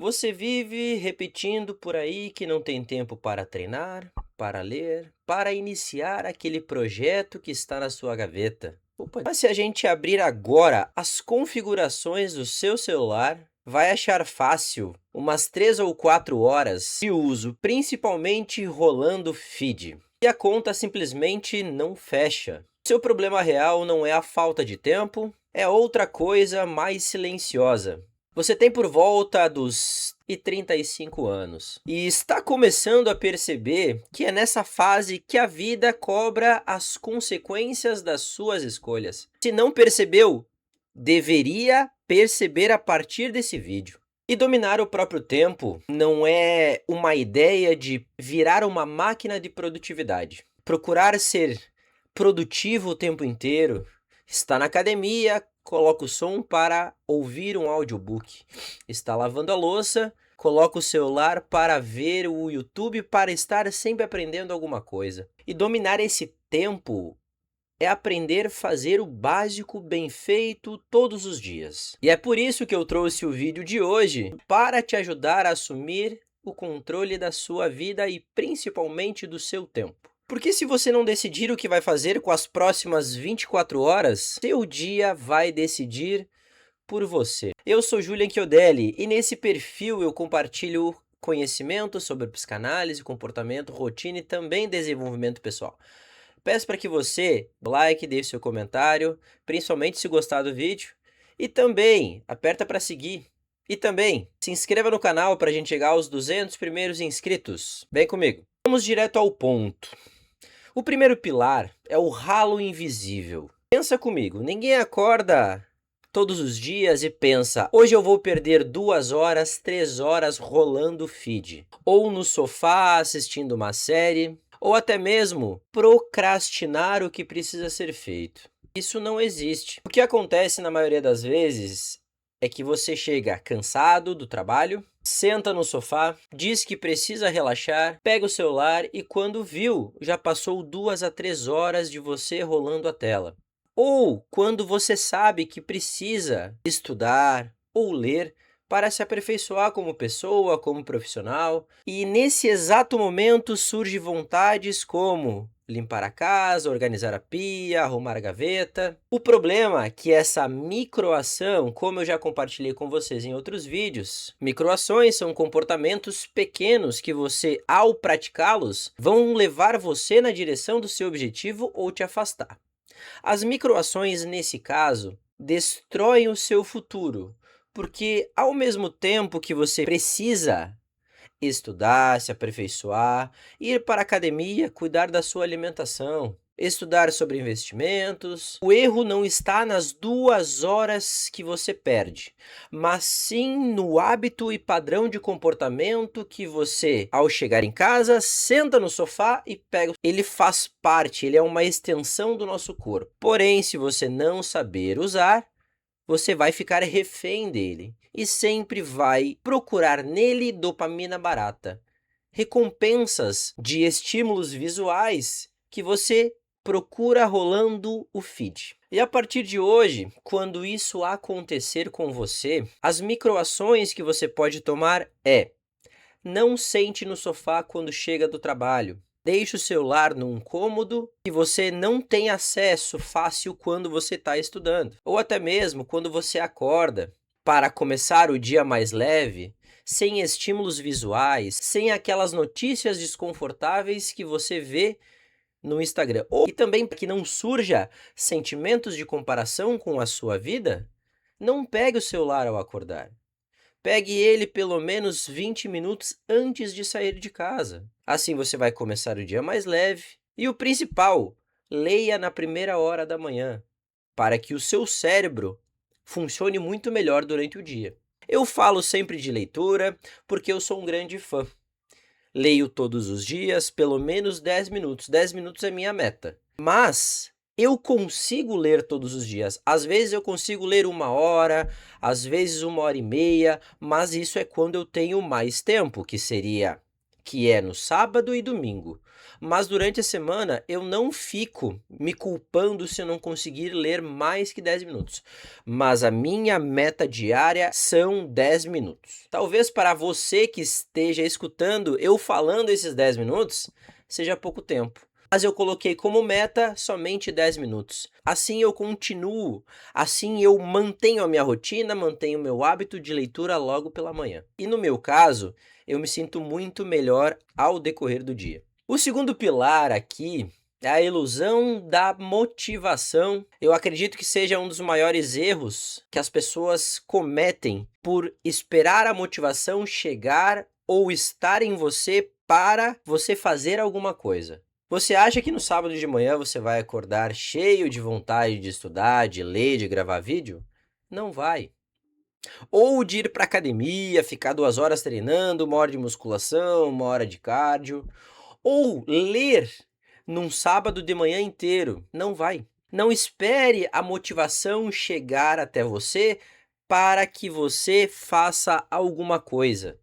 Você vive repetindo por aí que não tem tempo para treinar, para ler, para iniciar aquele projeto que está na sua gaveta. Opa, mas se a gente abrir agora as configurações do seu celular, vai achar fácil umas 3 ou 4 horas de uso, principalmente rolando feed. E a conta simplesmente não fecha. Seu problema real não é a falta de tempo, é outra coisa mais silenciosa. Você tem por volta dos 35 anos e está começando a perceber que é nessa fase que a vida cobra as consequências das suas escolhas. Se não percebeu, deveria perceber a partir desse vídeo. E dominar o próprio tempo não é uma ideia de virar uma máquina de produtividade. Procurar ser produtivo o tempo inteiro, está na academia, coloca o som para ouvir um audiobook. Está lavando a louça, coloca o celular para ver o YouTube para estar sempre aprendendo alguma coisa. E dominar esse tempo é aprender a fazer o básico bem feito todos os dias. E é por isso que eu trouxe o vídeo de hoje para te ajudar a assumir o controle da sua vida e principalmente do seu tempo. Porque se você não decidir o que vai fazer com as próximas 24 horas, seu dia vai decidir por você. Eu sou Julian Chiodelli e nesse perfil eu compartilho conhecimento sobre psicanálise, comportamento, rotina e também desenvolvimento pessoal. Peço para que você like, deixe seu comentário, principalmente se gostar do vídeo, e também aperta para seguir. E também se inscreva no canal para a gente chegar aos 200 primeiros inscritos. Vem comigo. Vamos direto ao ponto. O primeiro pilar é o ralo invisível. Pensa comigo, ninguém acorda todos os dias e pensa, hoje eu vou perder 2 horas, 3 horas rolando feed. Ou no sofá assistindo uma série, ou até mesmo procrastinar o que precisa ser feito. Isso não existe. O que acontece na maioria das vezes é que você chega cansado do trabalho, senta no sofá, diz que precisa relaxar, pega o celular e quando viu, já passou 2 a 3 horas de você rolando a tela. Ou quando você sabe que precisa estudar ou ler para se aperfeiçoar como pessoa, como profissional, e nesse exato momento surge vontades como limpar a casa, organizar a pia, arrumar a gaveta. O problema é que essa microação, como eu já compartilhei com vocês em outros vídeos, microações são comportamentos pequenos que você, ao praticá-los, vão levar você na direção do seu objetivo ou te afastar. As microações, nesse caso, destroem o seu futuro, porque ao mesmo tempo que você precisa estudar, se aperfeiçoar, ir para a academia, cuidar da sua alimentação, estudar sobre investimentos. O erro não está nas 2 horas que você perde, mas sim no hábito e padrão de comportamento que você, ao chegar em casa, senta no sofá e pega. Ele faz parte, ele é uma extensão do nosso corpo. Porém, se você não saber usar, você vai ficar refém dele e sempre vai procurar nele dopamina barata, recompensas de estímulos visuais que você procura rolando o feed. E a partir de hoje, quando isso acontecer com você, as microações que você pode tomar é: não sente no sofá quando chega do trabalho. Deixe o celular num cômodo que você não tem acesso fácil quando você está estudando. Ou até mesmo quando você acorda para começar o dia mais leve, sem estímulos visuais, sem aquelas notícias desconfortáveis que você vê no Instagram. E também para que não surja sentimentos de comparação com a sua vida, não pegue o celular ao acordar. Pegue ele pelo menos 20 minutos antes de sair de casa. Assim você vai começar o dia mais leve. E o principal, leia na primeira hora da manhã, para que o seu cérebro funcione muito melhor durante o dia. Eu falo sempre de leitura porque eu sou um grande fã. Leio todos os dias, pelo menos 10 minutos. 10 minutos é minha meta. Mas eu consigo ler todos os dias. Às vezes eu consigo ler 1 hora, às vezes 1 hora e meia, mas isso é quando eu tenho mais tempo, que seria que é no sábado e domingo. Mas durante a semana eu não fico me culpando se eu não conseguir ler mais que 10 minutos. Mas a minha meta diária são 10 minutos. Talvez para você que esteja escutando eu falando esses 10 minutos seja pouco tempo. Mas eu coloquei como meta somente 10 minutos. Assim eu continuo, assim eu mantenho a minha rotina, mantenho o meu hábito de leitura logo pela manhã. E no meu caso, eu me sinto muito melhor ao decorrer do dia. O segundo pilar aqui é a ilusão da motivação. Eu acredito que seja um dos maiores erros que as pessoas cometem por esperar a motivação chegar ou estar em você para você fazer alguma coisa. Você acha que no sábado de manhã você vai acordar cheio de vontade de estudar, de ler, de gravar vídeo? Não vai. Ou de ir para academia, ficar 2 horas treinando, 1 hora de musculação, 1 hora de cardio. Ou ler num sábado de manhã inteiro. Não vai. Não espere a motivação chegar até você para que você faça alguma coisa.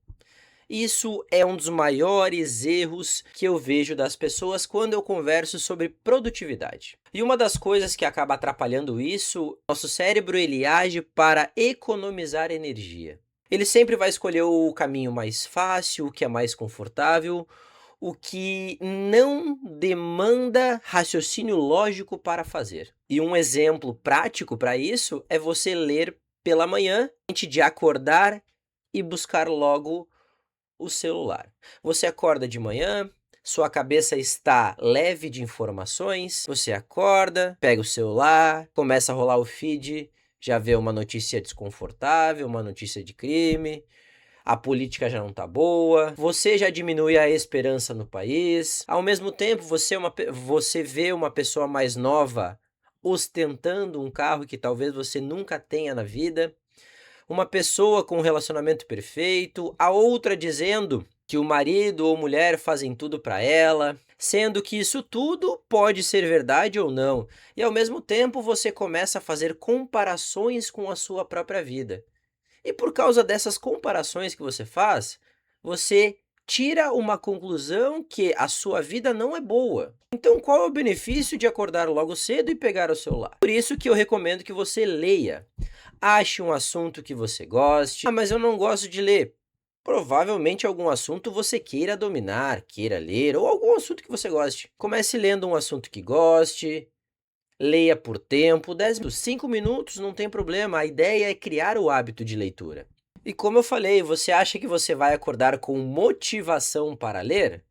Isso é um dos maiores erros que eu vejo das pessoas quando eu converso sobre produtividade. E uma das coisas que acaba atrapalhando isso, nosso cérebro ele age para economizar energia. Ele sempre vai escolher o caminho mais fácil, o que é mais confortável, o que não demanda raciocínio lógico para fazer. E um exemplo prático para isso é você ler pela manhã, antes de acordar e buscar logo o celular. Você acorda de manhã, sua cabeça está leve de informações, você acorda, pega o celular, começa a rolar o feed, já vê uma notícia desconfortável, uma notícia de crime, a política já não tá boa, você já diminui a esperança no país. Ao mesmo tempo, você vê uma pessoa mais nova ostentando um carro que talvez você nunca tenha na vida, uma pessoa com um relacionamento perfeito, a outra dizendo que o marido ou mulher fazem tudo para ela, sendo que isso tudo pode ser verdade ou não. E ao mesmo tempo você começa a fazer comparações com a sua própria vida. E por causa dessas comparações que você faz, você tira uma conclusão que a sua vida não é boa. Então, qual é o benefício de acordar logo cedo e pegar o celular? Por isso que eu recomendo que você leia. Ache um assunto que você goste. Ah, mas eu não gosto de ler. Provavelmente algum assunto você queira dominar, queira ler, ou algum assunto que você goste. Comece lendo um assunto que goste, leia por tempo, 10 minutos, 5 minutos, não tem problema. A ideia é criar o hábito de leitura. E como eu falei, você acha que você vai acordar com motivação para ler?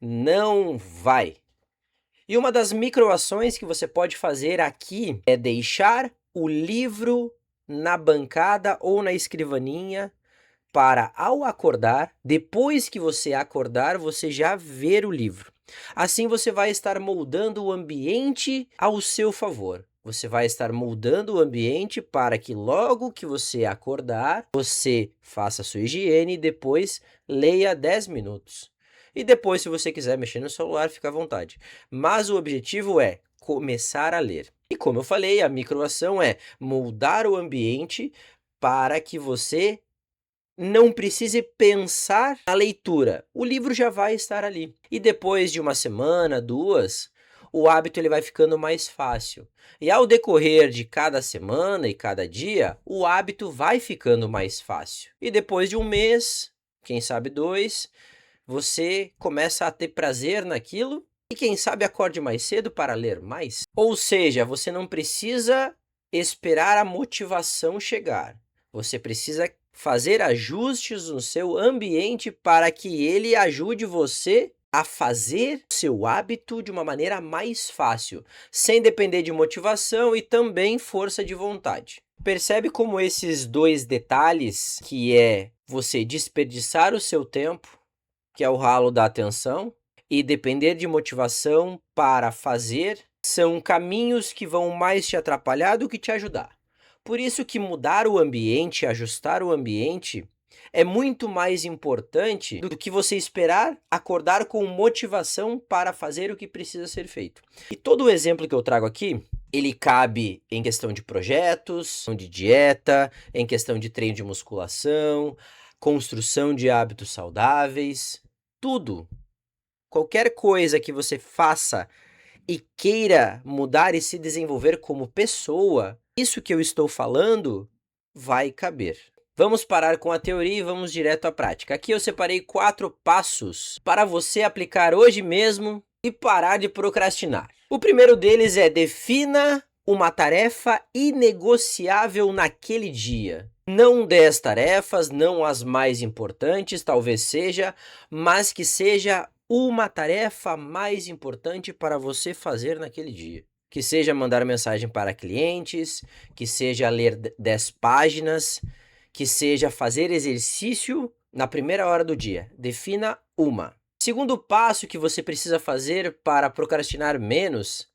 Não vai. E uma das microações que você pode fazer aqui é deixar o livro na bancada ou na escrivaninha para, ao acordar, depois que você acordar, você já ver o livro. Assim você vai estar moldando o ambiente ao seu favor. Você vai estar moldando o ambiente para que logo que você acordar, você faça a sua higiene e depois leia 10 minutos. E depois, se você quiser mexer no celular, fica à vontade. Mas o objetivo é começar a ler. E como eu falei, a microação é moldar o ambiente para que você não precise pensar na leitura. O livro já vai estar ali. E depois de uma semana, 2, o hábito ele vai ficando mais fácil. E ao decorrer de cada semana e cada dia, o hábito vai ficando mais fácil. E depois de um mês, quem sabe 2, você começa a ter prazer naquilo e quem sabe acorde mais cedo para ler mais. Ou seja, você não precisa esperar a motivação chegar. Você precisa fazer ajustes no seu ambiente para que ele ajude você a fazer seu hábito de uma maneira mais fácil, sem depender de motivação e também força de vontade. Percebe como esses 2 detalhes, que é você desperdiçar o seu tempo, que é o ralo da atenção, e depender de motivação para fazer, são caminhos que vão mais te atrapalhar do que te ajudar. Por isso que mudar o ambiente, ajustar o ambiente, é muito mais importante do que você esperar acordar com motivação para fazer o que precisa ser feito. E todo o exemplo que eu trago aqui, ele cabe em questão de projetos, de dieta, em questão de treino de musculação, construção de hábitos saudáveis. tudo, qualquer coisa que você faça e queira mudar e se desenvolver como pessoa, isso que eu estou falando vai caber. Vamos parar com a teoria e vamos direto à prática. Aqui eu separei 4 passos para você aplicar hoje mesmo e parar de procrastinar. O primeiro deles é: defina uma tarefa inegociável naquele dia. Não 10 tarefas, não as mais importantes, talvez seja, mas que seja uma tarefa mais importante para você fazer naquele dia. Que seja mandar mensagem para clientes, que seja ler 10 páginas, que seja fazer exercício na primeira hora do dia. Defina uma. Segundo passo que você precisa fazer para procrastinar menos: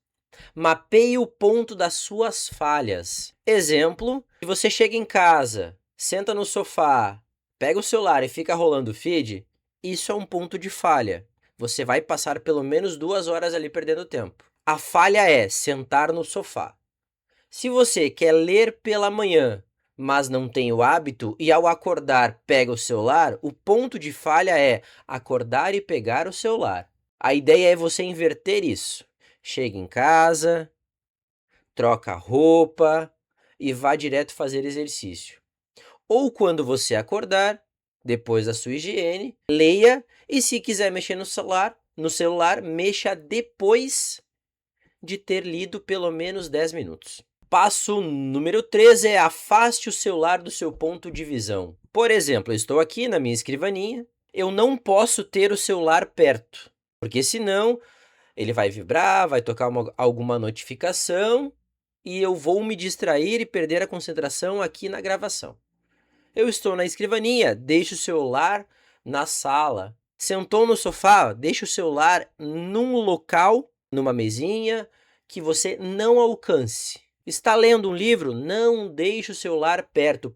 mapeie o ponto das suas falhas. Exemplo: se você chega em casa, senta no sofá, pega o celular e fica rolando o feed, isso é um ponto de falha. Você vai passar pelo menos 2 horas ali perdendo tempo. A falha é sentar no sofá. Se você quer ler pela manhã, mas não tem o hábito e ao acordar pega o celular, o ponto de falha é acordar e pegar o celular. A ideia é você inverter isso. Chega em casa, troca a roupa e vá direto fazer exercício. Ou quando você acordar, depois da sua higiene, leia, e se quiser mexer no celular, mexa depois de ter lido pelo menos 10 minutos. Passo número 3 é: afaste o celular do seu ponto de visão. Por exemplo, eu estou aqui na minha escrivaninha, eu não posso ter o celular perto, porque senão ele vai vibrar, vai tocar alguma notificação e eu vou me distrair e perder a concentração aqui na gravação. Eu estou na escrivaninha, deixe o celular na sala. Sentou no sofá, deixe o celular num local, numa mesinha, que você não alcance. Está lendo um livro? Não deixe o celular perto,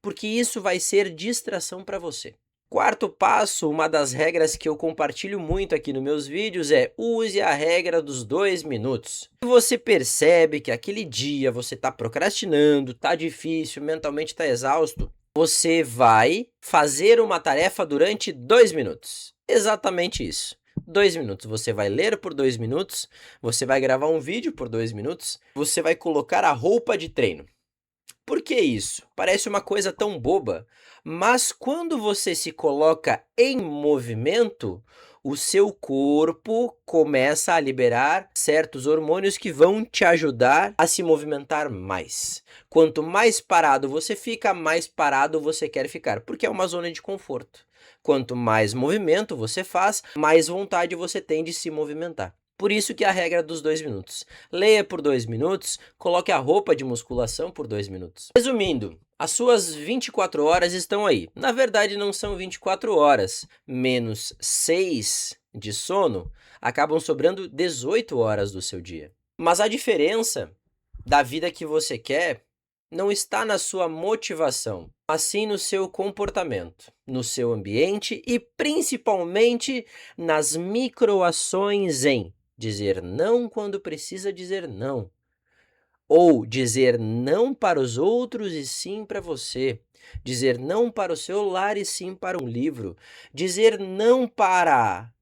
porque isso vai ser distração para você. Quarto passo, uma das regras que eu compartilho muito aqui nos meus vídeos é: use a regra dos 2 minutos. Se você percebe que aquele dia você está procrastinando, está difícil, mentalmente está exausto, você vai fazer uma tarefa durante 2 minutos. Exatamente isso. 2 minutos. Você vai ler por 2 minutos, você vai gravar um vídeo por 2 minutos, você vai colocar a roupa de treino. Por que isso? Parece uma coisa tão boba, mas quando você se coloca em movimento, o seu corpo começa a liberar certos hormônios que vão te ajudar a se movimentar mais. Quanto mais parado você fica, mais parado você quer ficar, porque é uma zona de conforto. Quanto mais movimento você faz, mais vontade você tem de se movimentar. Por isso que a regra dos 2 minutos. Leia por 2 minutos, coloque a roupa de musculação por 2 minutos. Resumindo, as suas 24 horas estão aí. Na verdade, não são 24 horas. Menos 6 de sono, acabam sobrando 18 horas do seu dia. Mas a diferença da vida que você quer não está na sua motivação, mas sim no seu comportamento, no seu ambiente e principalmente nas microações em dizer não quando precisa dizer não, ou dizer não para os outros e sim para você, dizer não para o celular e sim para um livro, dizer não para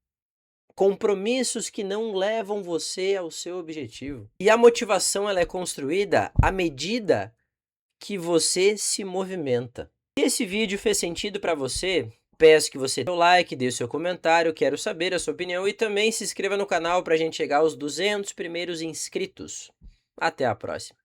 compromissos que não levam você ao seu objetivo. E a motivação ela é construída à medida que você se movimenta. Se esse vídeo fez sentido para você, peço que você dê o like, dê o seu comentário, quero saber a sua opinião e também se inscreva no canal para a gente chegar aos 200 primeiros inscritos. Até a próxima.